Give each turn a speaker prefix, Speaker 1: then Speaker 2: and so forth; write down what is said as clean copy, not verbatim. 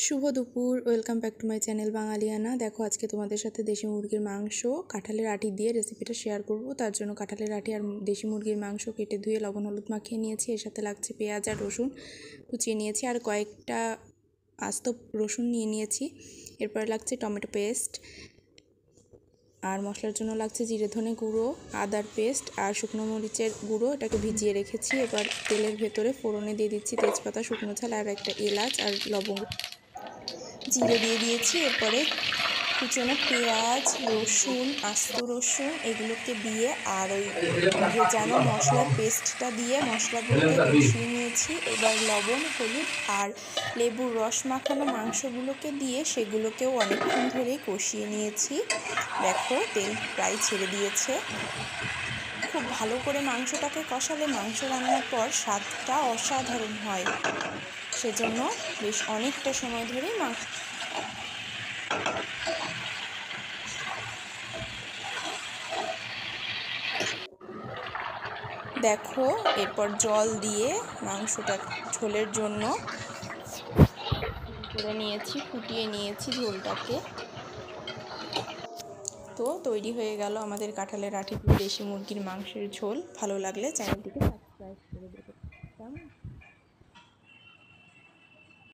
Speaker 1: শুভ দুপুর, welcome back to my channel Bangaliana. দেখো, আজকে তোমাদের সাথে দেশি মুরগির মাংস কাঁঠালের আটি দিয়ে রেসিপিটা শেয়ার করব। তার জন্য কাঁঠালের আটি আর দেশি মুরগির মাংস কেটে ধুয়ে লবণ হলুদ মাখিয়ে নিয়েছি। এর সাথে লাগছে পেঁয়াজ আর রসুন কুচিয়ে নিয়েছি, আর কয়েকটা আস্ত রসুন নিয়ে নিয়েছি। এরপর লাগছে টমেটো পেস্ট, আর মশলার জন্য লাগছে জিরে ধনে গুঁড়ো, আদার পেস্ট আর শুকনো মরিচের গুঁড়ো। এটাকে ভিজিয়ে রেখেছি। এবার তেলের ভেতরে ফোড়নে দিয়ে দিচ্ছি তেজপাতা, শুকনো ঝাল আর একটা এলাচ আর লবঙ্গ, জিরে দিয়ে দিয়েছি। এরপরে কুচনো পেঁয়াজ, রসুন, আস্ত রসুন এগুলোকে দিয়ে আর ওই ভেজানো মশলার পেস্টটা দিয়ে মশলাগুলোকে কষিয়ে নিয়েছি। এবার লবণ হলুদ আর লেবুর রস মাখানো মাংসগুলোকে দিয়ে সেগুলোকেও অনেকক্ষণ ধরেই কষিয়ে নিয়েছি। দেখো, তেল প্রায় ছেড়ে দিয়েছে। খুব ভালো করে মাংসটাকে কষালে মাংস রান্নার পর স্বাদটা অসাধারণ হয়। সেজন্য বেশ অনেকটা সময় ধরেই দেখো, এরপর জল দিয়ে মাংসটা ঝোলের জন্য করে নিয়েছি, ফুটিয়ে নিয়েছি ঝোলটাকে। তো তৈরি হয়ে গেল আমাদের কাঁঠালের আটি দিয়ে দেশি মুরগির মাংসের ঝোল। ভালো লাগলে চ্যানেলটিকে